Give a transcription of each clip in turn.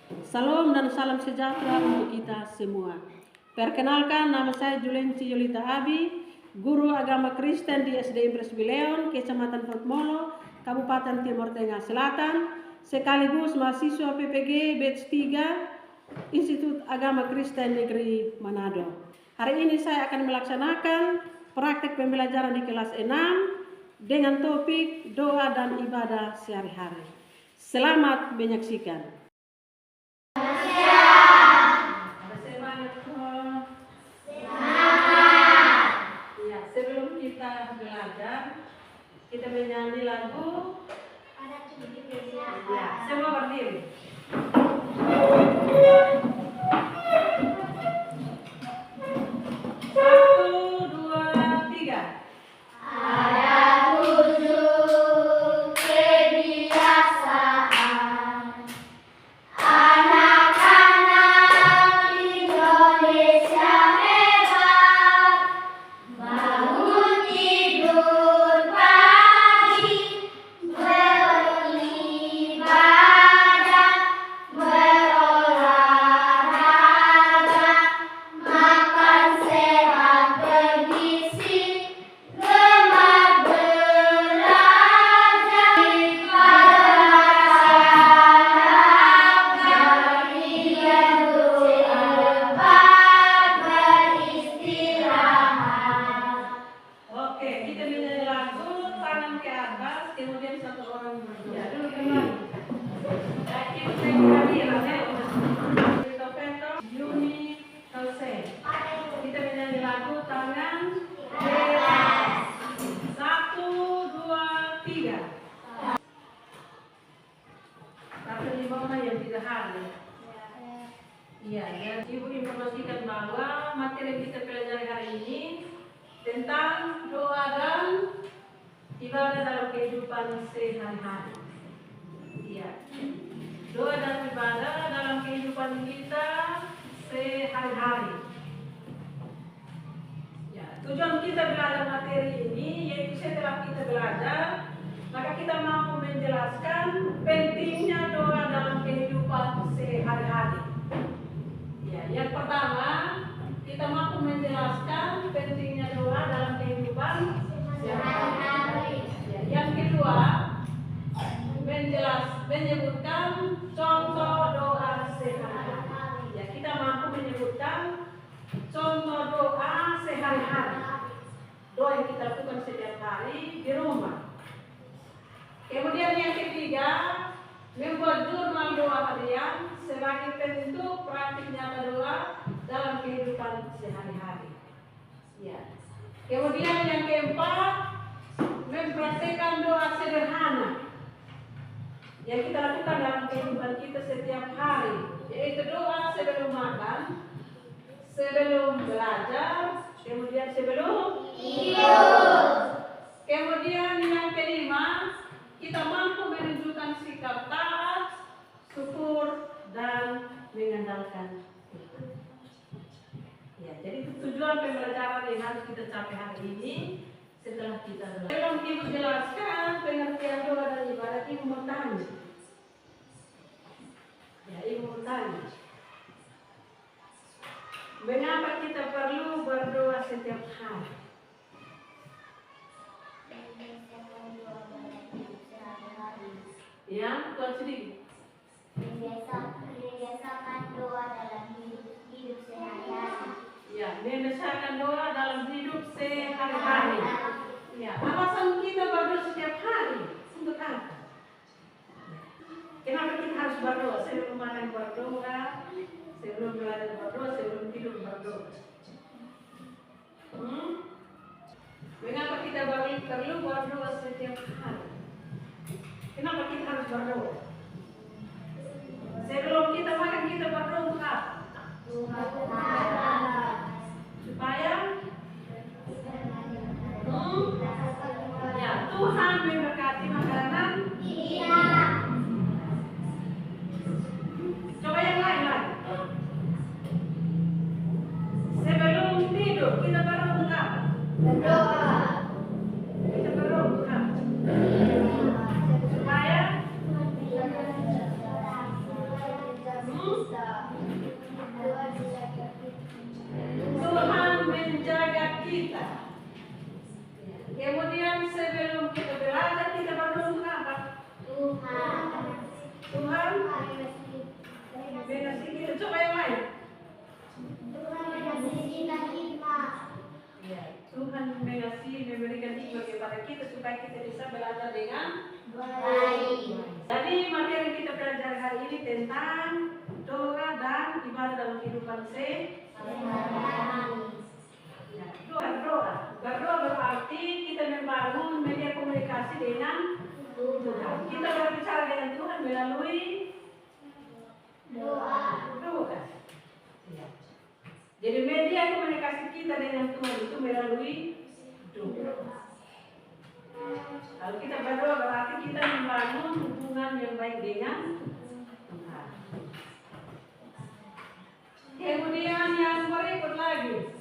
Salam dan salam sejahtera untuk kita semua. Perkenalkan, nama saya Julenci Yolita Abi, guru agama Kristen di SD Impres Bileon, Kecamatan Potmolo, Kabupaten Timur Tengah Selatan, sekaligus mahasiswa PPG Batch 3 Institut Agama Kristen Negeri Manado. Hari ini saya akan melaksanakan praktek pembelajaran di kelas 6 dengan topik doa dan ibadah sehari-hari. Selamat menyaksikan. Sebelum kita belajar, kita menyanyi lagu. Ya, semua berdiri. 1, 2, 3. Ibu informasikan bahwa materi yang kita pelajari hari ini tentang doa dan ibadah dalam kehidupan sehari-hari. Iya, doa dan ibadah dalam kehidupan kita sehari-hari. Ya, tujuan kita belajar materi ini yaitu setelah kita belajar, maka kita mampu menjelaskan pentingnya doa dalam kehidupan sehari-hari. Yang pertama, kita mampu menjelaskan pentingnya doa dalam kehidupan sehari-hari. Yang kedua, menyebutkan contoh doa sehari-hari. Ya, kita mampu menyebutkan contoh doa sehari-hari. Doa yang kita lakukan setiap hari di rumah. Kemudian yang ketiga, membuat jurnal doa harian sebagai bentuk praktik nyata doa dalam kehidupan sehari-hari. Ya. Kemudian yang keempat, mempraktikkan doa sederhana yang kita lakukan dalam kehidupan kita setiap hari, yaitu doa sebelum makan, sebelum belajar, kemudian sebelum tidur. Kemudian yang kelima, kita mampu menunjukkan sikap taat, syukur, dan mengandalkan Tuhan. Ya, jadi tujuan pembelajaran yang harus kita capai hari ini setelah kita belajar. Sebelum Ibu jelaskan pengertian doa dan ibadah, Ibu mau tanya. Ya, Ibu mau tanya. Mengapa kita perlu berdoa setiap hari? Ya, Tuan sedikit. Membiasakan doa dalam hidup sehari-hari. Ya, membiasakan doa dalam hidup sehari-hari. Ya, alasan kita berdoa setiap hari untuk apa? Kenapa kita harus berdoa? Sebelum makan berdoa, sebelum belajar berdoa, sebelum tidur berdoa. Mengapa kita perlu berdoa setiap hari? Kenapa kita harus berdoa? Sebelum kita makan, kita berdoa untuk apa? Supaya ya, Tuhan memberkati makanan. Iya. Coba yang lain lagi. Sebelum tidur, kita berdoa untuk apa? Berdoa. Kita berdoa untuk apa? Supaya Tuhan menjaga kita. Kemudian sebelum kita belajar kita berdoa untuk apa? Tuhan mengasihi kita. Coba yang lain. Ya, Tuhan mengasihi, memberikan hikmah kepada kita supaya kita bisa belajar dengan baik. Jadi materi kita belajar hari ini tentang doa dan ibadah dalam kehidupan sehari-hari. Berdoa berarti kita membangun media komunikasi dengan Tuhan. Kita berbicara dengan Tuhan melalui doa. Ya. Jadi media komunikasi kita dengan Tuhan itu melalui doa. Kalau kita berdoa berarti kita membangun hubungan yang baik dengan Tuhan. Kemudian yang berikut lagi,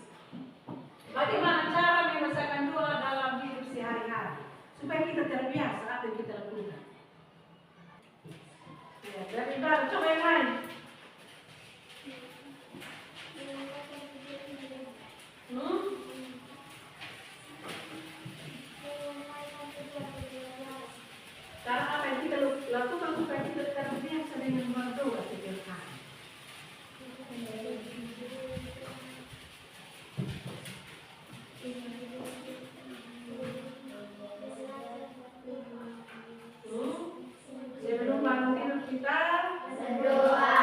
bagaimana cara menyelesaikan doa dalam hidup sehari-hari supaya kita terbiasa apa yang kita lakukan. Ya, dari baru coba yang lain. Cara apa yang kita lakukan supaya kita terbiasa dengan berdoa setiap hari. Sebelum bangun tidur kita berdoa.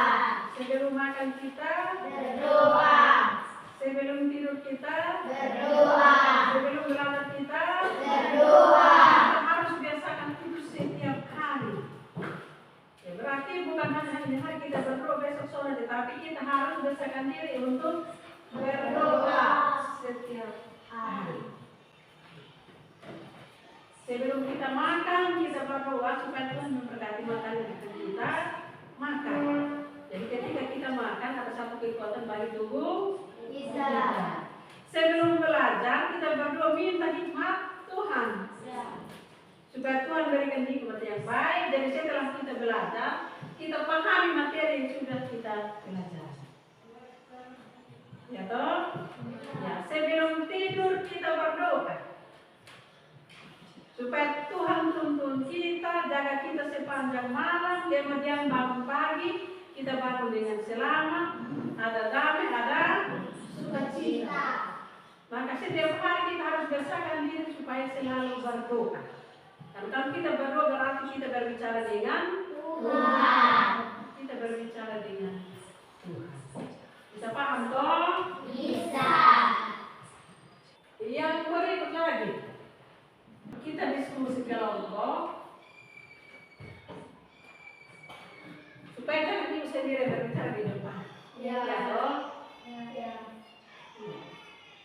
Sebelum makan kita berdoa. Sebelum tidur kita berdoa. Sebelum berangkat kita berdoa. Kita harus biasakan itu setiap hari. Ya, berarti bukan hanya hari kita berdoa besok sore, tetapi kita harus biasakan diri untuk berdoa setiap hari. Sebelum kita makan, kita berdoa supaya Tuhan memberkati makanan yang kita makan. Jadi ketika kita makan ada satu kekuatan bagi tubuh kita. Sebelum belajar, kita berdoa minta hikmat Tuhan. Supaya Tuhan berikan hikmat yang baik. Jadi setelah kita belajar, kita pahami materi yang sudah kita belajar. Ya toh? Ya, sebelum tidur kita berdoa. Supaya Tuhan tuntun kita, jaga kita sepanjang malam, kemudian bangun pagi, kita bangun dengan selamat, ada damai, ada sukacita. Maka setiap hari kita harus biasakan diri supaya selalu berdoa. Dan kalau kita berdoa berarti kita berbicara dengan Tuhan. Kita berbicara dengan Tuhan. Bisa paham toh? Bisa. Yang berikut lagi. Kita diskusi kelompok supaya jangan ibu sendiri berbicara di depan. Ya toh? Ya.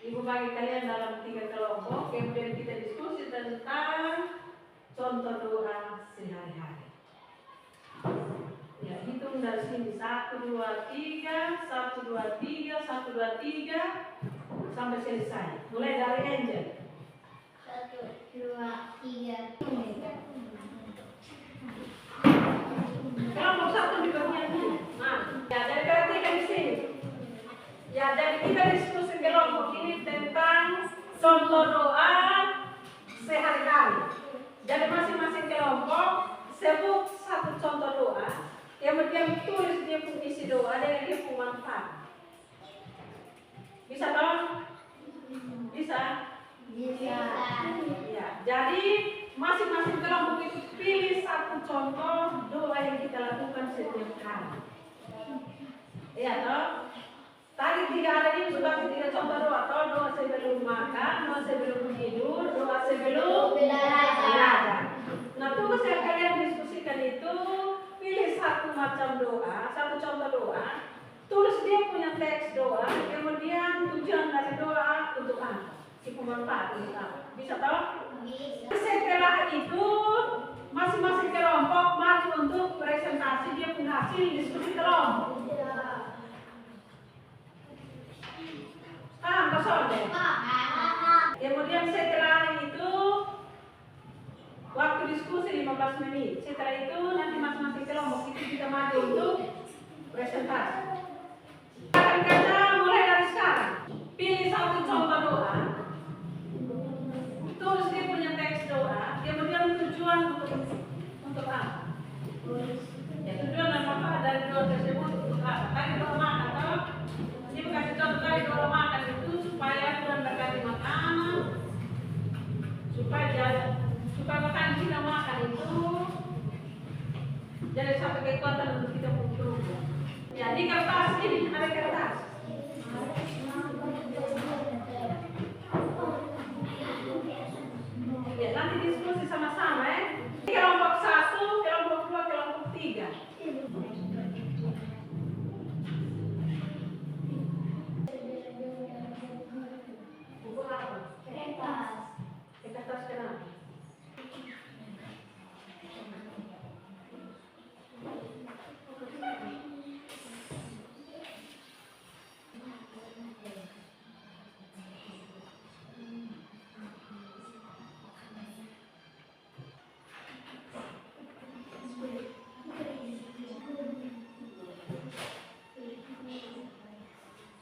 Ibu bagi kalian dalam 3 kelompok, kemudian kita diskusi tentang contoh doa sehari-hari. Ya, hitung dari sini 1, 2, 3, 1, 2, 3, 1, 2, 3 sampai selesai. Mulai dari Angel. 1, 2, 3. Kelompok 1 di bagian ini. Nah, ya dari perhatikan di sini. Ya, jadi kita diskusi kelompok ini tentang contoh doa sehari-hari. Jadi masing-masing kelompok sebut satu contoh doa, kemudian tulis dia pun isi doa dengan dia pun manfaat. Bisa toh? Bisa? Bisa. Ya, jadi masing-masing kelompok itu pilih satu contoh doa yang kita lakukan setiap hari. Iya toh? Tadi 3 ada ini sudah 3 contoh doa. Doa sebelum makan, doa sebelum tidur, doa sebelum belajar. Nah, tugas yang kalian diskusikan itu pilih satu macam doa, satu contoh doa, tulis dia punya teks doa, kemudian tujuan dari doa untuk apa? Si pemanfaat untuk apa? Bisa tahu? Bisa. Setelah itu masing-masing kelompok maju untuk presentasi dia punya hasil diskusi kelompok. Paham kosong deh? Kemudian setelah itu waktu diskusi 15 menit. Setelah itu nanti masing-masing kelompok itu kita maju untuk presentasi. presentasi. Akan kerja mulai dari sekarang. Pilih satu contoh doa. Tulis dia punya teks doa. Kemudian tujuan untuk apa? Ya, tujuan dan manfaat dari doa tersebut untuk apa? Tadi doa makan, kalau ini kasih contoh tadi doa makan itu supaya Tuhan berkati makanan, supaya makanan kita makan itu jadi satu kekuatan untuk kita bertumbuh. Ya, di kertas ini ada kertas. Ya, nanti diskusi sama-sama ya. Kelompok 1, kelompok 2, kelompok 3. Buku apa? Kertas. Kertas kenapa?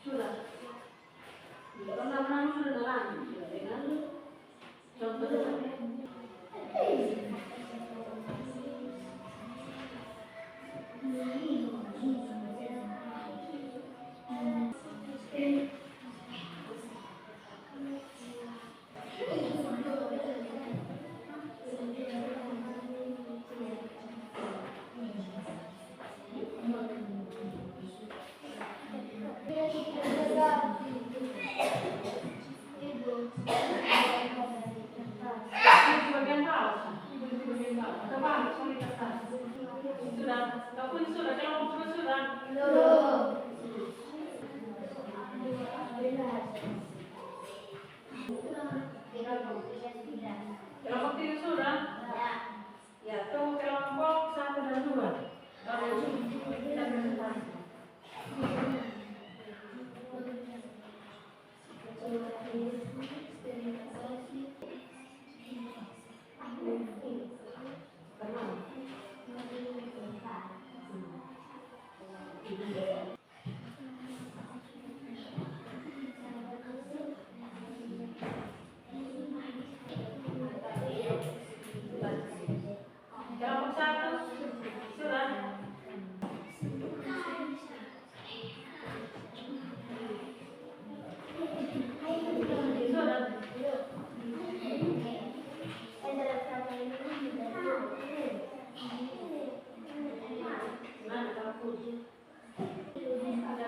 Sudah. Nama-nama sudah lanjut sudah dengan contoh doa. Sudah, kau pun sudah, kelompok dua sudah. Kelompok 3 sudah. Ya, tunggu kelompok 1 dan 2. Baru kita presentasi. Kelompok 1 sudah.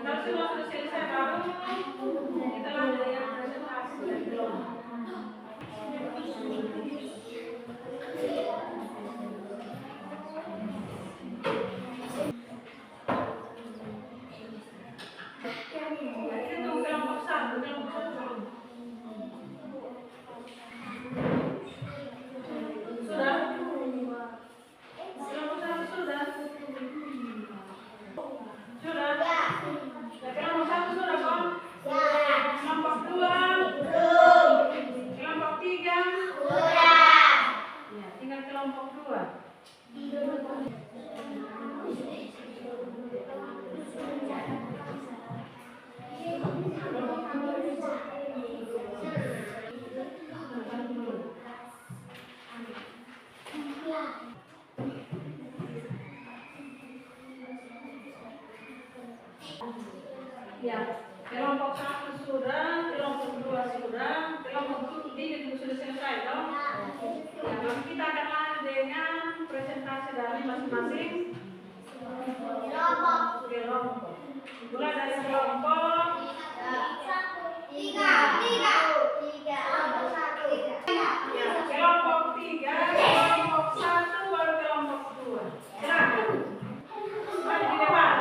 Kalau sudah selesai baru kita lanjut yang presentasi dan kelompok. Ya, kelompok 1 sudah, kelompok 2 sudah, kelompok 3 juga sudah selesai, toh? Ya, lalu kita akan lanjut dengan presentasi dari masing-masing kelompok. Mulai dari kelompok 3. ya, kelompok 3, kelompok 1, baru kelompok 2. Silakan. Maju di depan.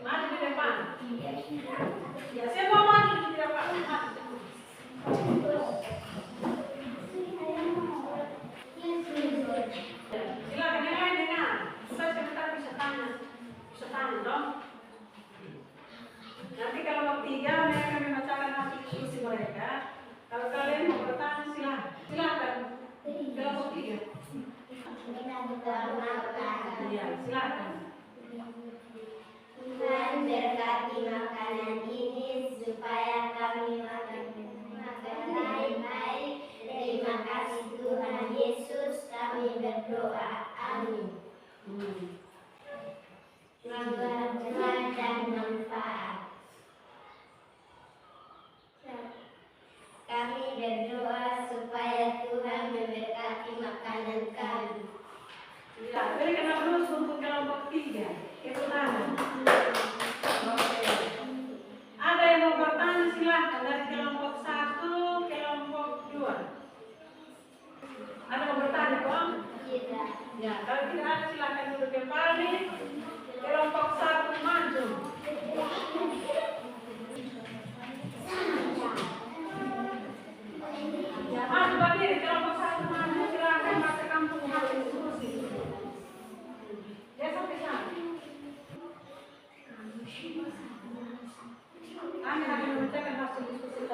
Maju di depan. Ya, semua maju di depan. Silakan yang lain dengar. Supaya sebentar bisa tanya dong. Nanti kalau kelompok 3 mereka akan membacakan hasil diskusi mereka. Kalau kalian mau bertanya silakan. Kelompok 3. Ya, silakan.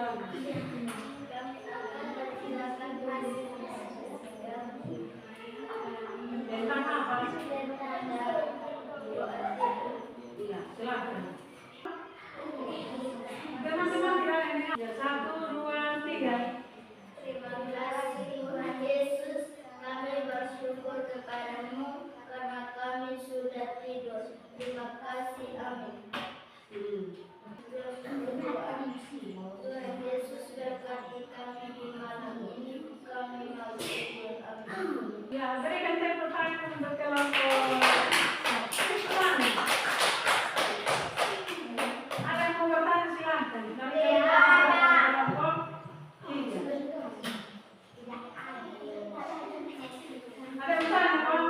Tuhan. Tentang apa? Iya, silakan. Teman-teman tidak ini. Ya, 1, 2, 3. Terima kasih Tuhan Yesus, kami bersyukur kepadamu karena kami sudah tidur. Terima kasih, amin. Tuhan Yesus berkati kami di malam ini, kami mau tidur, amin. Ya, berikan tepuk tangan untuk kelompok Islam. Ada yang mau bertanya silakan. Kelompok 3. Ada yang bertanya, Om?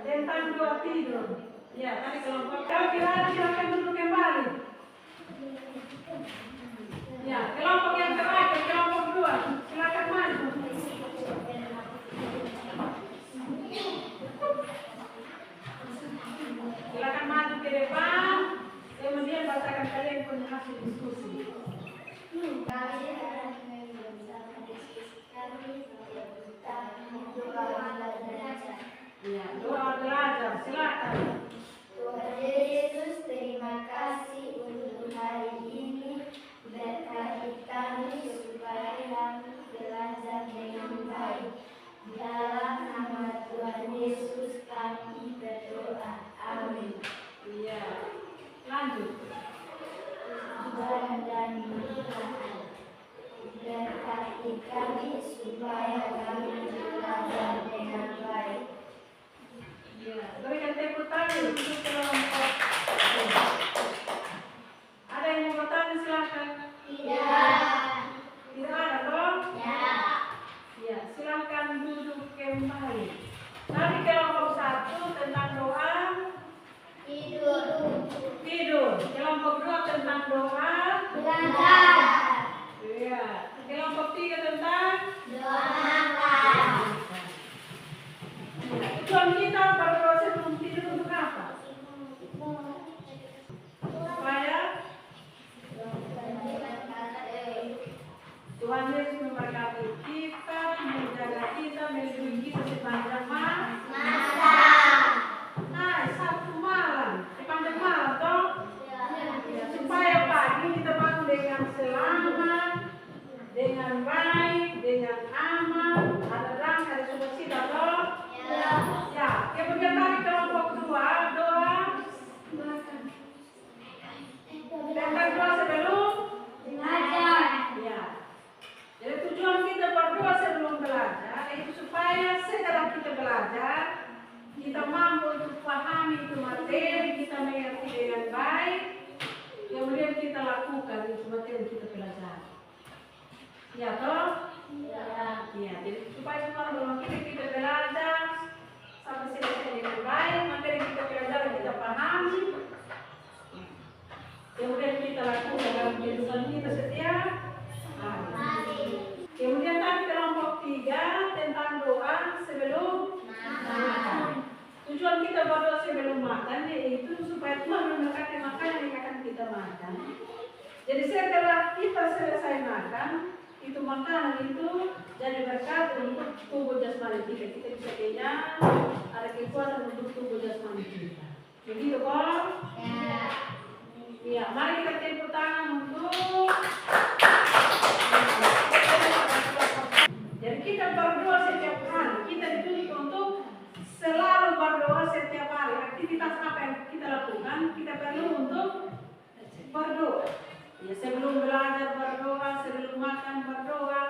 Tentang 2 tidur. Ya, tadi kelompok. Kalau tidak silakan duduk kembali. Ya, kelompok yang terakhir, kelompok 2. Silakan maju. Silakan maju ke depan. Kemudian bacakan kalian punya hasil diskusi. Ya, doa belajar. Silakan. Tuhan Yesus, terima kasih untuk hari ini. Berkati kami supaya kami belajar dengan baik. Dalam nama Tuhan Yesus kami berdoa. Amin. Iya. Lanjut. Tuhan dan Tuhan, berkati kami supaya kami belajar dengan baik. Ya, berikan tepuk tangan untuk kelompok. Ada yang mau bertanya silakan. Tidak. Tidak ada toh? Ya. Ya, silakan duduk kembali. Tadi kelompok 1 tentang doa Tidur. tidur. Kelompok 2 tentang doa. Belajar. Iya. Kelompok 3 tentang Doa makan. tujuan kita berdoa sebelum tidur untuk apa? Supaya Tuhan Yesus memberkati kita, menjaga kita, melindungi kita sepanjang masa. Nah, Sabtu malam, sepanjang malam toh, supaya pagi kita bangun dengan selamat, dengan baik, dengan aman, ada terang, ada sukacita toh. Ya, kemudian tadi kelompok 2 doa tentang doa sebelum Belajar. ya. Jadi tujuan kita berdoa sebelum belajar itu supaya setelah kita belajar kita mampu untuk pahami itu materi, kita mengerti dengan baik, kemudian kita lakukan itu materi yang kita pelajari. Ya toh? Ya, jadi supaya semua dalam kita belajar sampai selesai dengan baik, materi yang kita pelajari kita pahami, kemudian kita lakukan dalam kehidupan kita setiap hari. Kemudian tadi kelompok 3 tentang doa sebelum makan. Tujuan kita berdoa sebelum makan yaitu supaya Tuhan memberkati makanan yang akan kita makan. Jadi setelah kita selesai makan, itu makanan itu jadi berkat untuk tubuh jasmani kita. Kita bisa kenyang, ada kekuatan untuk tubuh jasmani kita. Begitu kok? Ya, mari kita tepuk tangan untuk. Jadi kita berdoa setiap hari. Kita dituntut untuk selalu berdoa setiap hari. Aktivitas apa yang kita lakukan, kita perlu untuk berdoa. Ya, sebelum belajar berdoa, sebelum makan berdoa,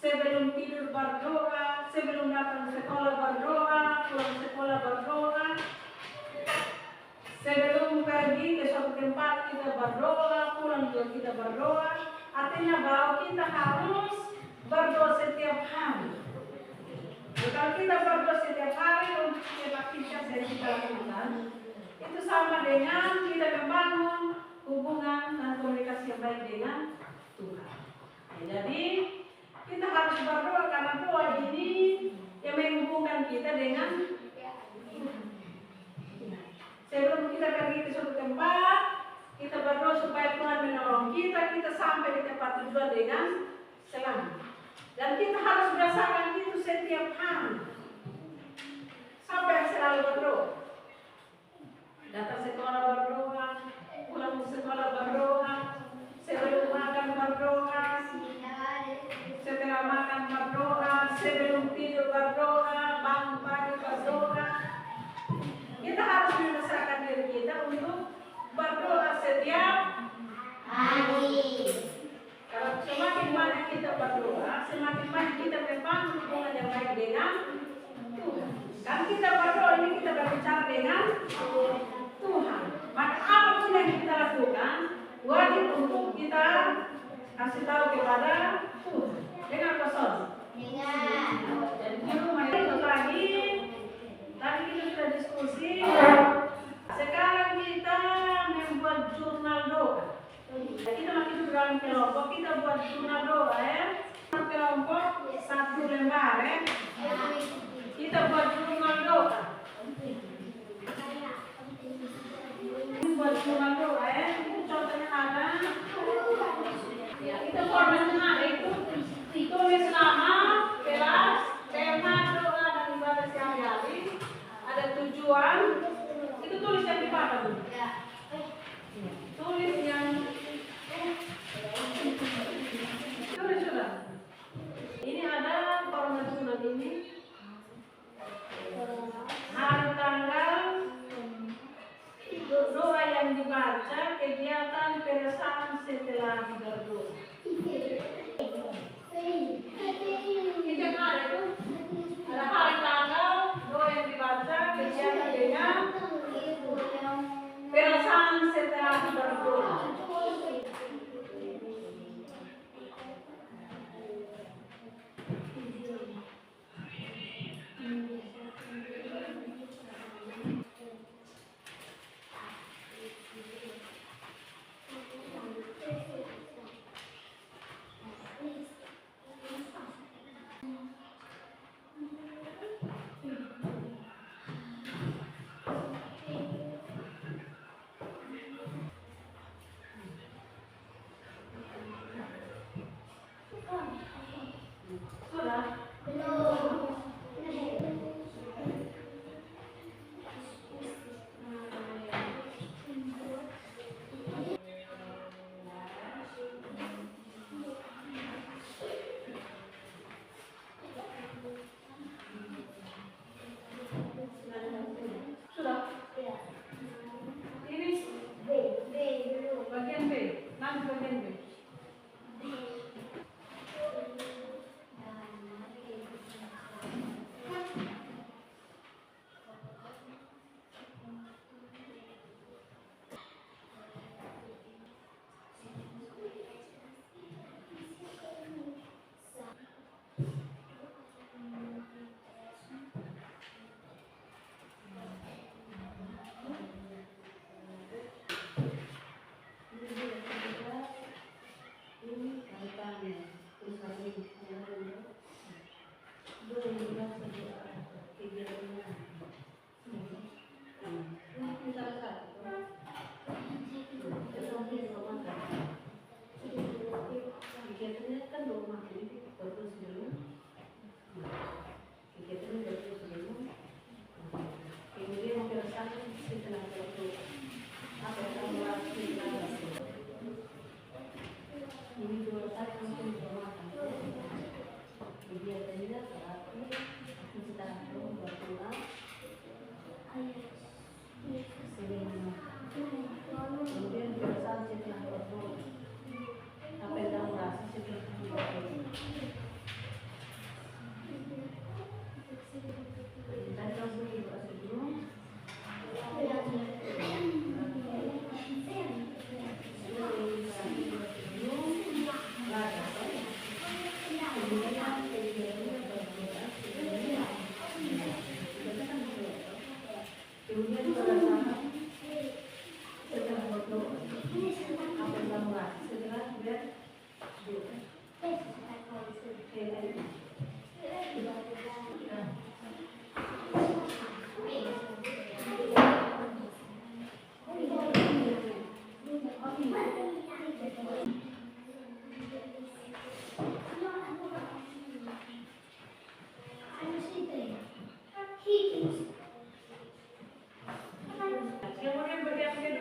sebelum tidur berdoa, sebelum datang sekolah berdoa, pulang sekolah berdoa, sebelum pergi ke suatu tempat kita berdoa, pulang juga kita berdoa. Artinya bahwa kita harus berdoa setiap hari. Kalau kita berdoa setiap hari untuk setiap aktivitas yang kita lakukan, itu sama dengan kita membangun hubungan dan komunikasi yang baik dengan Tuhan. Ya, jadi kita harus berdoa karena doa ini yang menghubungkan kita dengan Tuhan. Sebelum kita pergi ke suatu tempat, kita berdoa supaya Tuhan menolong kita sampai di tempat tujuan dengan selamat. Dan kita harus merasakan itu setiap hari. Sampai selalu berdoa. Datang sekolah berdoa, pulang sekolah berdoa, sebelum makan berdoa, setelah makan berdoa, sebelum tidur berdoa, bangun pagi berdoa. Kita harus membesarkan diri kita untuk berdoa setiap hari. Kalau semakin banyak kita berdoa, semakin banyak kita membangun hubungan yang baik dengan Tuhan. Kan kita berdoa ini kita berbicara dengan Tuhan. Maka apapun yang kita lakukan, wajib untuk kita kasih tahu kepada Tuhan. Dengan kosong. Dan di rumah itu tadi kita sudah diskusi. Sekarang kita membuat jurnal doa. Kita masih dalam kelompok, kita buat jurnal doa ya. Kelompok 1 lembar ya. Kita buat jurnal doa. Buat jurnal doa ya. Itu contohnya ada. Ya, kita formatnya ada itu. Tulis nama, kelas, tema, doa dan ibadah sehari-hari. Ada tujuan. Itu tulis yang di papan tuh. Tulis yang tulis sudah. Ini ada format jurnal ini. Hari tanggal doa yang dibaca, kegiatan perasaan setelah berdoa. Itu yang ada itu. Ada hari tanggal doa yang dibaca, kegiatan dengan perasaan setelah berdoa.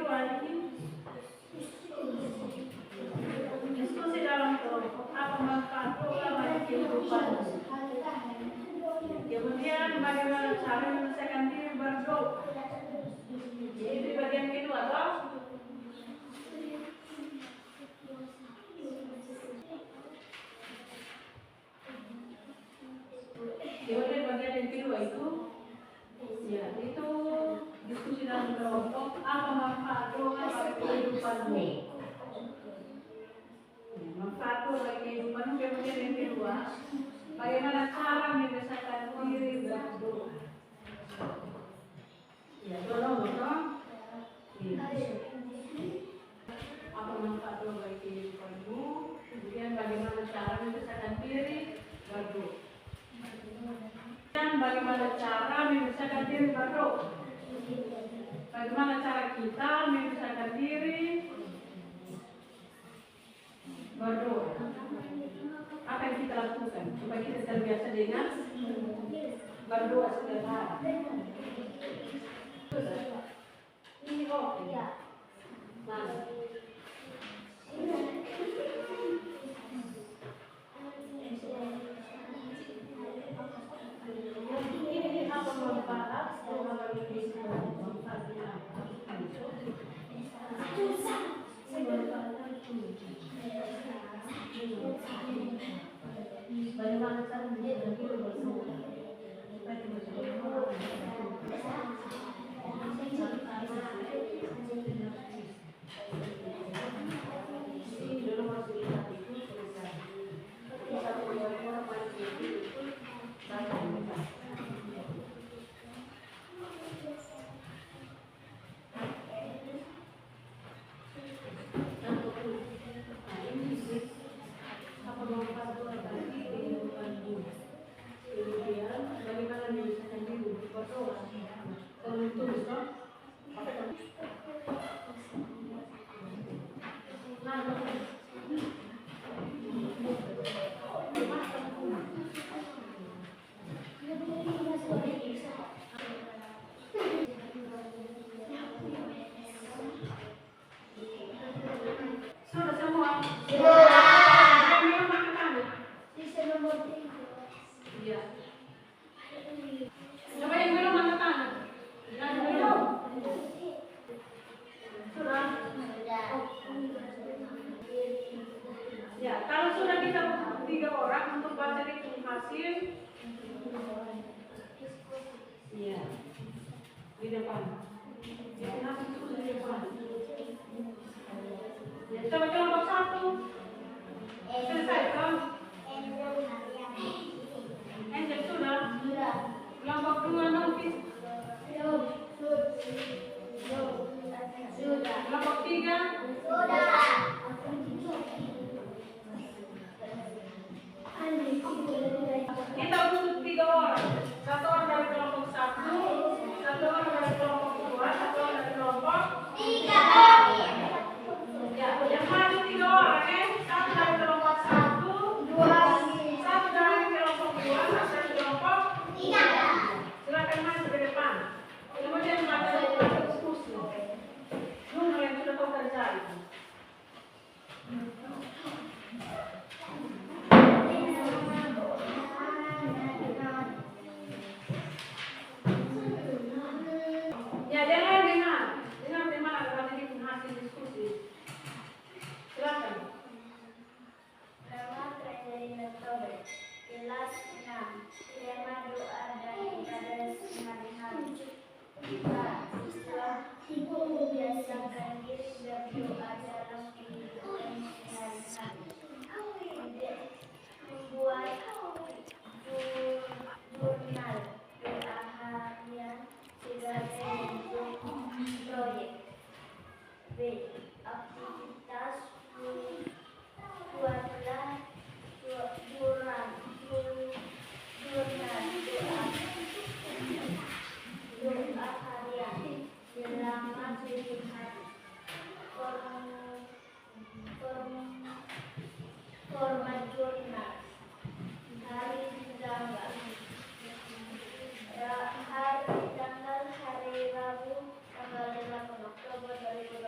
minggu hari ini? Diskusi dalam kelompok, apa manfaat doa bagi kehidupan? Kemudian bagaimana cara menyelesaikan diri berdoa? Jadi bagian kedua toh. Kemudian bagian yang kedua itu, ya itu diskusi dalam kelompok, apa manfaat doa bagi kehidupanmu? Manfaat doa bagi kehidupanmu. Kemudian yang kedua, bagaimana cara membesarkan diri berdoa? Ya, tolong dong. Apa manfaat doa bagi kehidupanmu? Kemudian bagaimana cara membesarkan diri berdoa? Dan bagaimana cara membesarkan diri berdoa? Bagaimana cara kita membesarkan diri berdoa? Apa yang kita lakukan supaya kita terbiasa dengan berdoa setiap hari? Ini oke. Nah, ini apa manfaat doa bagi kehidupan? Manfaatnya apa? Bagaimana cara menjaga diri berdoa? Sudah semua? Iya. Coba yang belum angkat tangan. Yang belum. Sudah. Ya, kalau sudah kita 3 orang untuk baca hitung hasil. Iya. Di depan. Hitung hasil itu di depan. Ya, coba kelompok 1. Selesai kan? Angel sudah? Kelompok 2 Nufis? Kelompok 3? Kita untuk 3 orang. 1 orang dari kelompok 1, 1 orang dari kelompok 2, 1 orang dari kelompok 3. Ya, yang maju 3 orang ya. 1 dari kelompok 1, 1 dari kelompok 2, 1 dari kelompok 3. Silakan maju ke depan. Kemudian baca diskusi. Nomor yang sudah kau kerjain. Ya, dengar bagaimana kita hasil diskusi. Silakan. Kelas 6. Tema doa dan ibadah sehari-hari. Kita membiasakan diri berdoa dalam kehidupan sehari-hari. Membuat jurnal doa harian sebagai bentuk proyek. B. Aktivitas buatlah jurnal doa harian selama 7 hari. Format jurnal hari tanggal hari Rabu tanggal 8 Oktober 2018.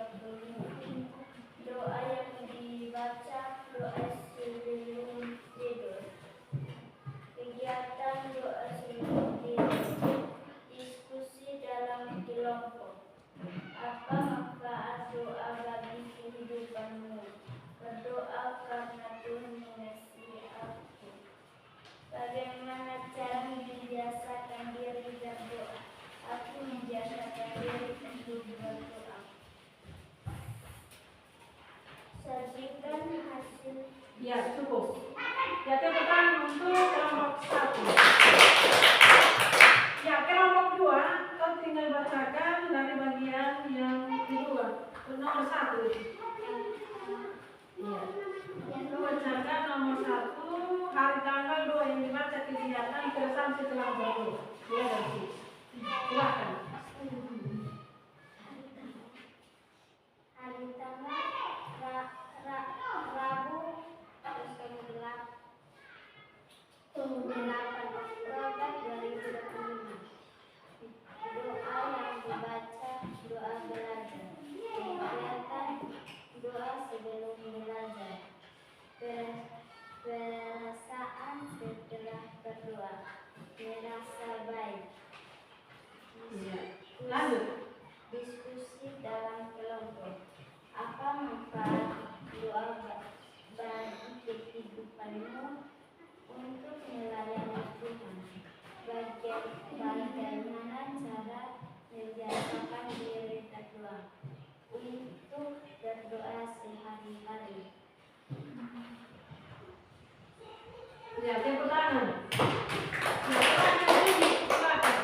mengasihi aku. Bagaimana cara membiasakan diri berdoa? Aku membiasakan diri untuk berdoa. Sajikan hasil. Ya, cukup. Ya, tepuk tangan untuk kelompok 1. Ya, kelompok 2, kau tinggal bacakan dari bagian yang kedua. Nomor 1. Ya. Kau bacakan nomor 1, hari tanggal 2 yang dibaca kegiatan keresahan setelah berdoa. Silakan. Hari tanggal Rabu tanggal 8 Oktober 2025. Doa yang dibaca, doa belajar. Kegiatan doa sebelum belajar. Perasaan setelah berdoa. Merasa baik. Ya. Lanjut. Diskusi dalam kelompok. Apa manfaat doa bagi kehidupanmu? Untuk melayani Tuhan. Bagaimana cara membiasakan diri berdoa? Untuk berdoa sehari-hari. Ya, tepuk tangan. Ya, silakan.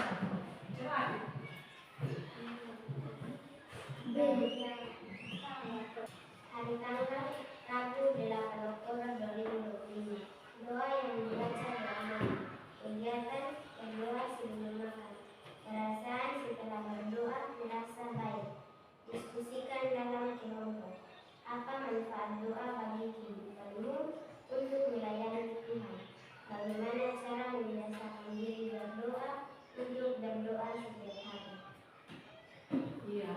Hari tanggal Rabu 8 Oktober 2025. Doa yang dibaca bersama. Kegiatan berdoa sebelum makan. Perasaan setelah berdoa merasa baik. Diskusikan dalam kelompok. Apa manfaat doa bagi kehidupanmu? Untuk melayani Tuhan. Bagaimana cara membiasakan diri berdoa? Untuk berdoa setiap hari. Iya.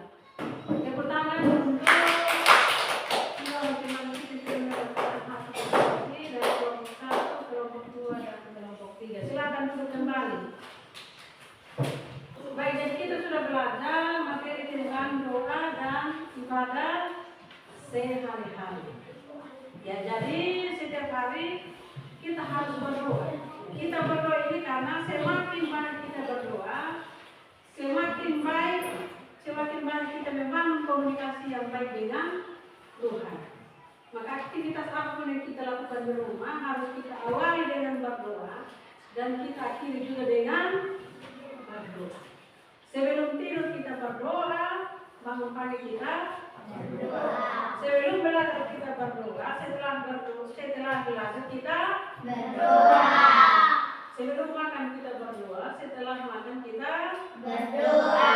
Tepuk tangan untuk dari kelompok 1, kelompok 2, dan kelompok 3. Silakan duduk kembali. Baik, jadi kita sudah belajar materi tentang doa dan ibadah sehari-hari. Ya, jadi setiap hari kita harus berdoa. Kita berdoa ini karena semakin banyak kita berdoa, semakin banyak kita membangun komunikasi yang baik dengan Tuhan. Maka aktivitas apapun yang kita lakukan di rumah harus kita awali dengan berdoa dan kita akhiri juga dengan berdoa. Sebelum tidur kita berdoa, bangun pagi kita berdoa. Sebelum belajar kita berdoa, setelah belajar kita berdoa. Sebelum makan kita berdoa, setelah makan kita berdoa.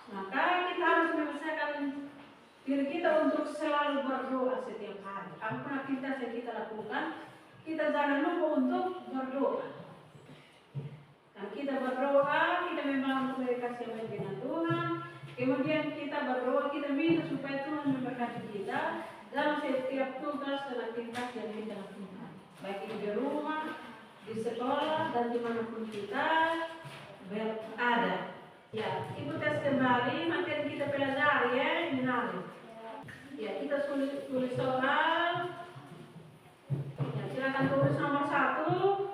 Maka kita harus menyelesaikan diri kita untuk selalu berdoa setiap hari. Apapun aktivitas yang kita lakukan, kita jangan lupa untuk berdoa. Dan kita berdoa, kita membangun komunikasi yang baik dengan Tuhan. Kemudian kita berdoa, kita minta supaya Tuhan memberkati kita dalam setiap tugas dan aktivitas yang kita lakukan. Baik itu di rumah, di sekolah, dan dimanapun kita berada. Ya, Ibu tes kembali materi kita pelajari ya, menarik. Ya, kita tulis soal. Ya, silakan tulis nomor 1.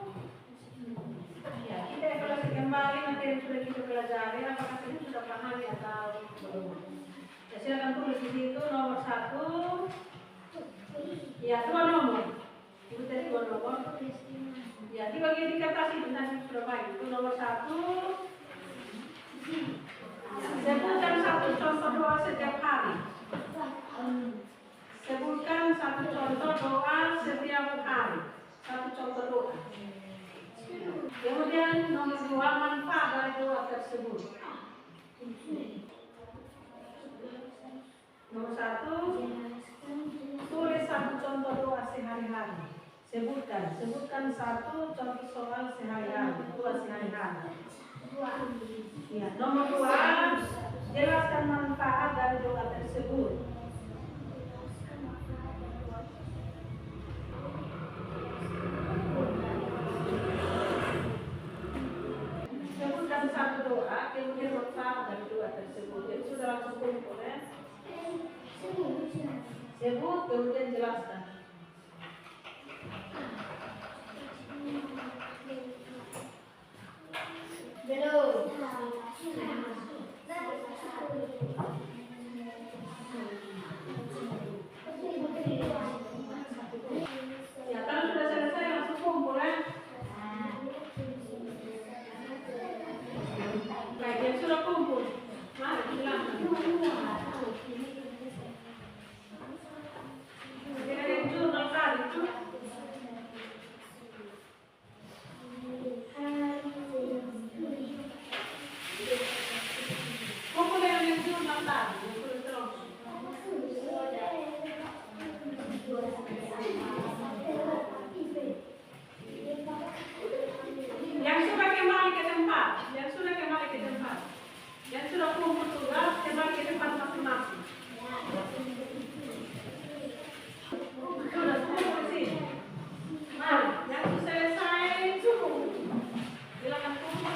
Ya, kita evaluasi kembali materi yang sudah kita pelajari. Apakah kita sudah paham atau belum? Ya, silakan tulis di situ nomor 1. Ya, 2 nomor. Ibu tes 2 nomor. Ya, di bagian di kertas itu nanti sudah baik. Itu nomor 1. Sebutkan satu contoh doa setiap hari. Sebutkan satu contoh doa setiap hari. Satu contoh doa. Kemudian nomor 2, manfaat dari doa tersebut. Nomor 1, tulis satu contoh doa sehari-hari. Sebutkan satu contoh soal sehari-hari, doa sehari-hari. Ya, nomor 2, jelaskan manfaat dari doa tersebut. Sebutkan satu doa, kemudian manfaat dari doa tersebut. Jadi sudah langsung kumpul ya. Sebut, kemudian jelaskan. Ya, kalau sudah selesai langsung kumpul ya. Baik, yang sudah kumpul. Mari silakan. Tidak ada jurnal tadi itu. Kumpul dengan yang jurnal tadi. Yang sudah terus. Yang sudah kembali ke tempat, yang sudah kumpul tugas kembali ke tempat masing-masing. Sudah kumpul di sini. Mari, yang sudah selesai cukup. Silakan kumpul.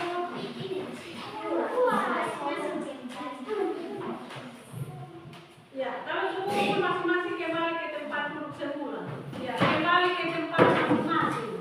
Ya, kalau sudah kumpul masing-masing kembali ke tempat duduk semula. Ya, kembali ke tempat masing-masing.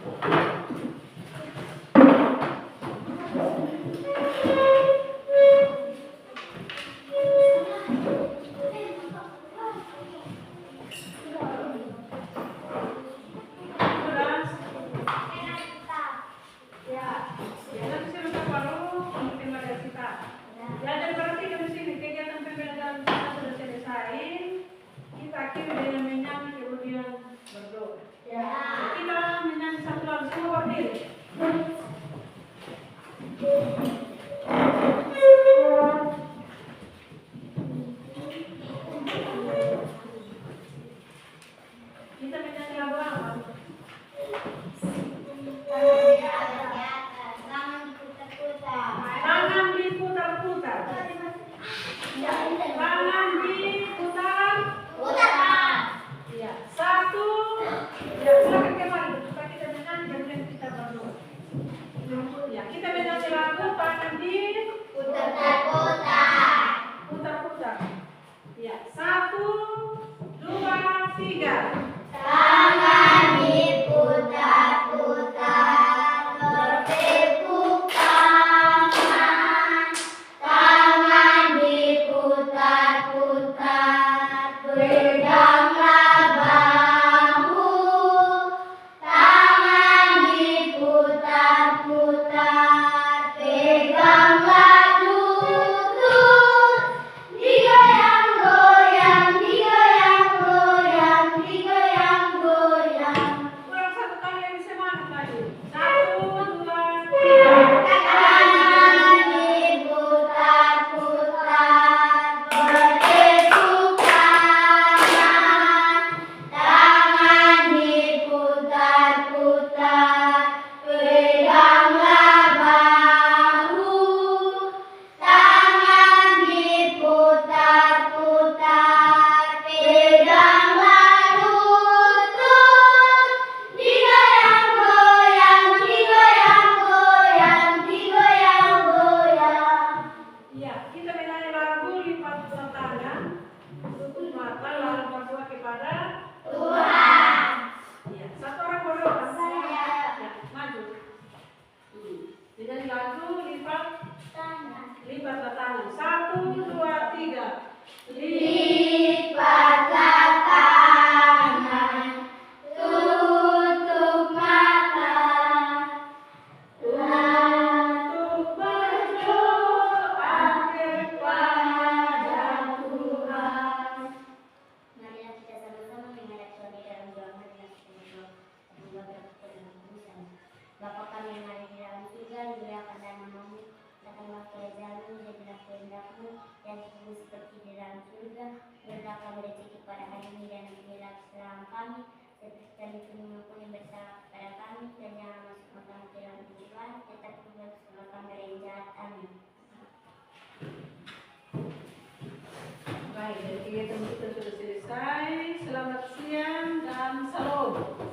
Baik, jadi kegiatan kita sudah selesai. Selamat siang dan salam.